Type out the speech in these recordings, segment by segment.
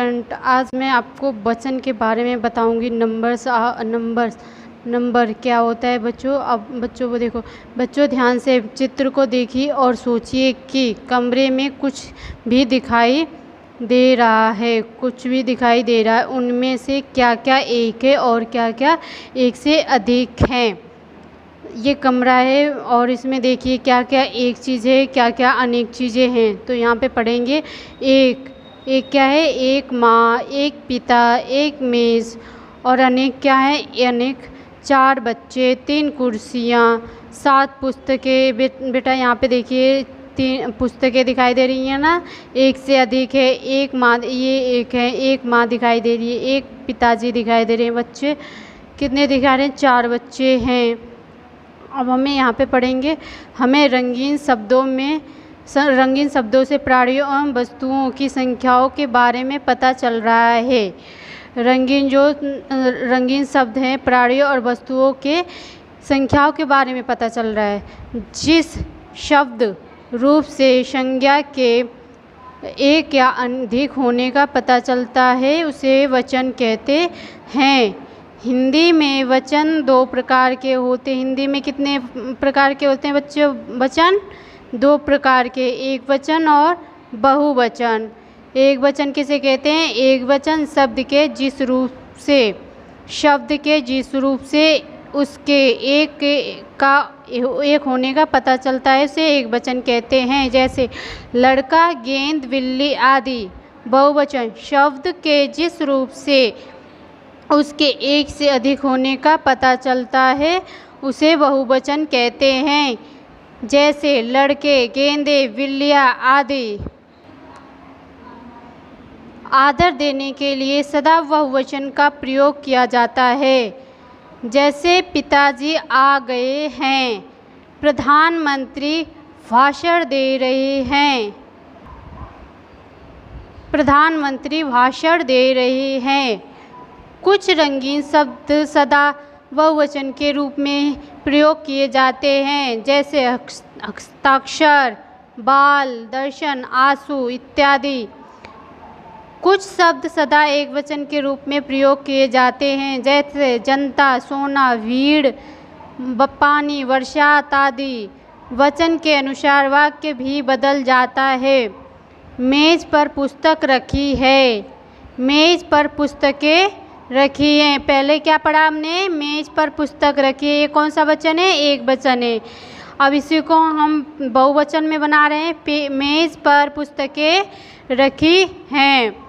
Student, आज मैं आपको वचन के बारे में बताऊंगी। नंबर क्या होता है बच्चों। अब बच्चों वो देखो, बच्चों ध्यान से चित्र को देखिए और सोचिए कि कमरे में कुछ भी दिखाई दे रहा है, उनमें से क्या क्या एक है और क्या क्या एक से अधिक हैं। ये कमरा है और इसमें देखिए क्या क्या एक चीज़ है, क्या क्या अनेक चीज़ें हैं। तो यहाँ पे पढ़ेंगे। एक एक क्या है? एक माँ, एक पिता, एक मेज़। और अनेक क्या है? अनेक 4 बच्चे, 3 कुर्सियाँ, 7 पुस्तकें। बेटा यहाँ पे देखिए 3 पुस्तकें दिखाई दे रही हैं ना। एक से अधिक है, एक माँ, ये एक है, एक माँ दिखाई दे रही है, एक पिताजी दिखाई दे रहे हैं। बच्चे कितने दिखा रहे हैं? 4 बच्चे हैं। अब हमें यहाँ पे पढ़ेंगे, हमें रंगीन शब्दों से प्राणियों एवं वस्तुओं की संख्याओं के बारे में पता चल रहा है। रंगीन शब्द हैं, प्राणियों और वस्तुओं के संख्याओं के बारे में पता चल रहा है। जिस शब्द रूप से संज्ञा के एक या अधिक होने का पता चलता है उसे वचन कहते हैं। हिंदी में वचन 2 प्रकार के होते हैं। हिंदी में कितने प्रकार के होते हैं बच्चों? वचन 2 प्रकार के, एक वचन और बहुवचन। एक वचन किसे कहते हैं? एक वचन शब्द के जिस रूप से उसके एक होने का पता चलता है उसे एक वचन कहते हैं। जैसे लड़का, गेंद, बिल्ली आदि। बहुवचन शब्द के जिस रूप से उसके एक से अधिक होने का पता चलता है उसे बहुवचन कहते हैं। जैसे लड़के, गेंदें, बिल्लियाँ आदि। आदर देने के लिए सदा बहुवचन का प्रयोग किया जाता है। जैसे पिताजी आ गए हैं, प्रधानमंत्री भाषण दे रहे हैं। कुछ रंगीन शब्द सदा बहुवचन के रूप में प्रयोग किए जाते हैं। जैसे हस्ताक्षर, बाल, दर्शन, आंसू इत्यादि। कुछ शब्द सदा एक वचन के रूप में प्रयोग किए जाते हैं। जैसे जनता, सोना, भीड़, पानी, बरसात आदि। वचन के अनुसार वाक्य भी बदल जाता है। मेज पर पुस्तक रखी है, मेज पर पुस्तकें रखी हैं। पहले क्या पढ़ा हमने? मेज पर पुस्तक रखी है। ये कौन सा वचन है? एक वचन है। अब इसी को हम बहुवचन में बना रहे हैं। मेज पर पुस्तकें रखी हैं।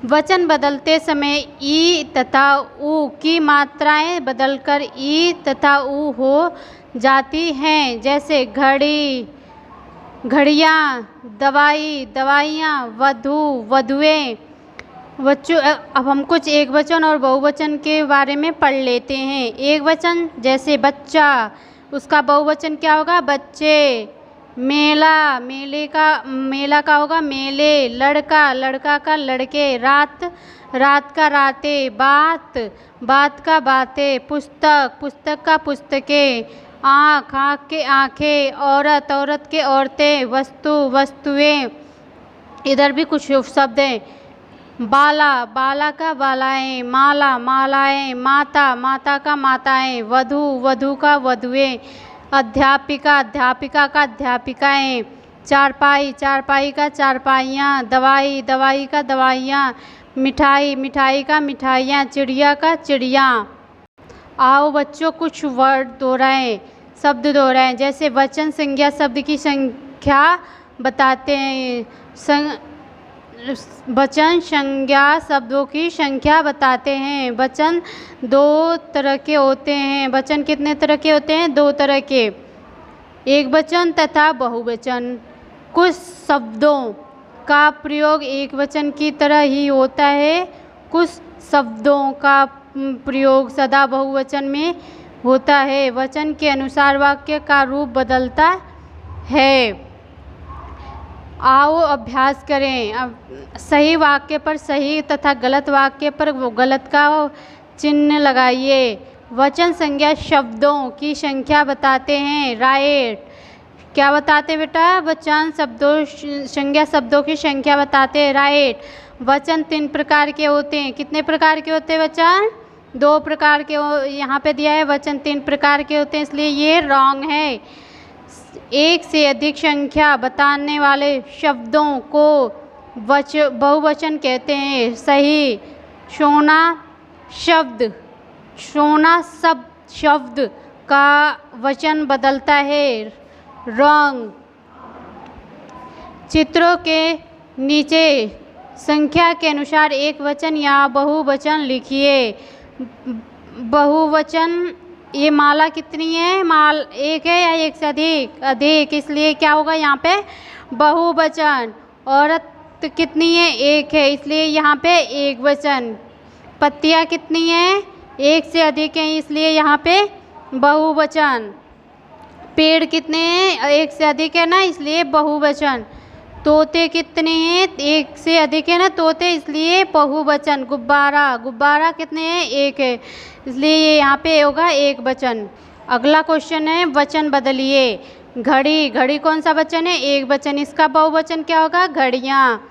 वचन बदलते समय ई तथा ऊ की मात्राएं बदलकर ई तथा ऊ हो जाती हैं। जैसे घड़ी, घड़ियाँ, दवाई, दवाइयाँ, वधू, वधुएं। बच्चों अब हम कुछ एक वचन और बहुवचन के बारे में पढ़ लेते हैं। एक वचन जैसे बच्चा, उसका बहुवचन क्या होगा? बच्चे। मेला, मेला का होगा मेले। लड़का का लड़के। रात का रातें। बात का बातें। पुस्तक का पुस्तकें। आँख के आँखें। औरत के औरतें। वस्तुएं। इधर भी कुछ शब्द हैं। बाला का बालाएं। मालाएं। माता का माताएं। वधू का वधुएं। अध्यापिका का अध्यापिकाएं। चारपाई का चारपाइयाँ। दवाई का दवाइयाँ। मिठाई का मिठाइयाँ। चिड़िया का चिड़िया। आओ बच्चों कुछ शब्द दोहराएं। जैसे वचन संज्ञा शब्द की संख्या बताते हैं। वचन संज्ञा शब्दों की संख्या बताते हैं। वचन 2 तरह के होते हैं। वचन कितने तरह के होते हैं? 2 तरह के, एक वचन तथा बहुवचन। कुछ शब्दों का प्रयोग एक वचन की तरह ही होता है, कुछ शब्दों का प्रयोग सदा बहुवचन में होता है। वचन के अनुसार वाक्य का रूप बदलता है। आओ अभ्यास करें। अब सही वाक्य पर सही तथा गलत वाक्य पर गलत का चिन्ह लगाइए। वचन संज्ञा शब्दों की संख्या बताते हैं। राइट। क्या बताते बेटा? वचन संज्ञा शब्दों की संख्या बताते हैं। राइट। वचन 3 प्रकार के होते हैं। कितने प्रकार के होते हैं वचन? 2 प्रकार के। यहाँ पे दिया है वचन 3 प्रकार के होते हैं, इसलिए ये रॉन्ग है। एक से अधिक संख्या बताने वाले शब्दों को बहुवचन कहते हैं। सही। सोना शब्द का वचन बदलता है। रॉन्ग। चित्रों के नीचे संख्या के अनुसार एक वचन या बहुवचन लिखिए। बहुवचन, ये माला कितनी है? एक है या एक से अधिक? अधिक, इसलिए क्या होगा यहाँ पे? बहुवचन। औरत कितनी है? एक है, इसलिए यहाँ पे एक वचन। पत्तियाँ कितनी हैं? एक से अधिक हैं, इसलिए यहाँ पे बहुवचन। पेड़ कितने हैं? एक से अधिक है ना, इसलिए बहुवचन। तोते कितने हैं? एक से अधिक है ना तोते, इसलिए बहुवचन। गुब्बारा कितने हैं? एक है, इसलिए ये यहाँ पे होगा एक वचन। अगला क्वेश्चन है वचन बदलिए। घड़ी कौन सा वचन है? एक वचन, इसका बहुवचन क्या होगा? घड़ियाँ।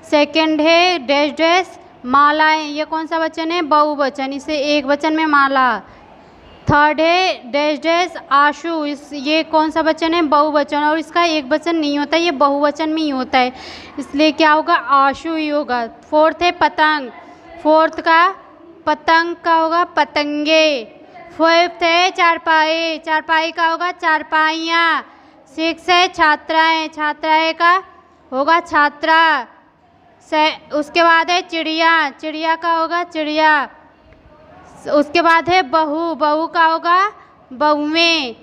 सेकंड है डैश डैश मालाएं, ये कौन सा वचन है? बहुवचन, इसे एक वचन में माला। थर्ड है डैश डैश आशु, ये कौन सा वचन है? बहुवचन, और इसका एक वचन नहीं होता, ये बहुवचन में ही होता है, इसलिए क्या होगा? आशु ही होगा। फोर्थ है पतंग, फोर्थ का पतंग का होगा पतंगे। फिफ्थ है चारपाई का होगा चारपाइयाँ। सिक्स है छात्राएं का होगा छात्रा। उसके बाद है चिड़िया का होगा चिड़िया। उसके बाद है बहू का होगा बहुएं।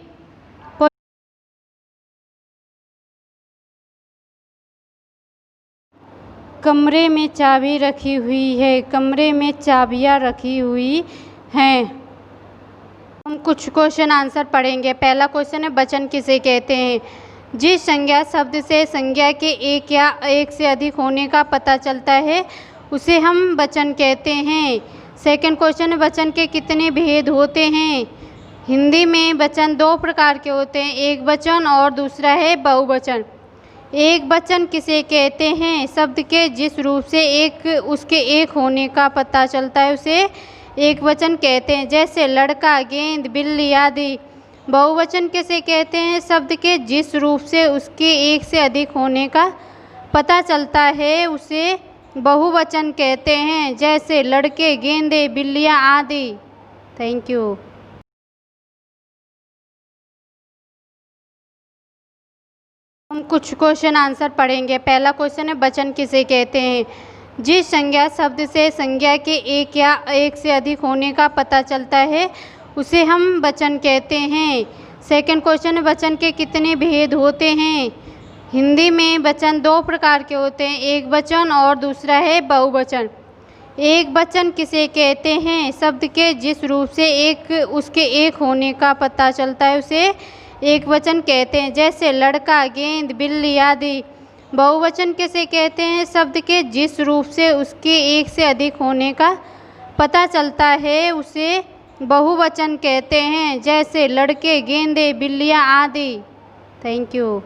कमरे में चाबी रखी हुई है। कमरे में चाबियाँ रखी हुई हैं। हम कुछ क्वेश्चन आंसर पढ़ेंगे। पहला क्वेश्चन है वचन किसे कहते हैं? जिस संज्ञा शब्द से संज्ञा के एक या एक से अधिक होने का पता चलता है उसे हम वचन कहते हैं। सेकंड क्वेश्चन है वचन के कितने भेद होते हैं? हिंदी में वचन 2 प्रकार के होते हैं, एक वचन और दूसरा है बहुवचन। एक वचन किसे कहते हैं? शब्द के जिस रूप से उसके एक होने का पता चलता है उसे एक वचन कहते हैं, जैसे लड़का, गेंद, बिल्ली आदि। बहुवचन किसे कहते हैं? शब्द के जिस रूप से उसके एक से अधिक होने का पता चलता है उसे बहुवचन कहते हैं, जैसे लड़के, गेंदे, बिल्लियाँ आदि। Thank you. हम कुछ क्वेश्चन आंसर पढ़ेंगे। पहला क्वेश्चन है वचन किसे कहते हैं? जिस संज्ञा शब्द से संज्ञा के एक या एक से अधिक होने का पता चलता है उसे हम वचन कहते हैं। सेकंड क्वेश्चन है वचन के कितने भेद होते हैं? हिंदी में वचन 2 प्रकार के होते हैं, एक वचन और दूसरा है बहुवचन। एक वचन किसे कहते हैं? शब्द के जिस रूप से उसके एक होने का पता चलता है उसे एक वचन कहते हैं, जैसे लड़का, गेंद, बिल्ली आदि। बहुवचन किसे कहते हैं? शब्द के जिस रूप से उसके एक से अधिक होने का पता चलता है उसे बहुवचन कहते हैं, जैसे लड़के, गेंदे, बिल्लियाँ आदि। Thank you.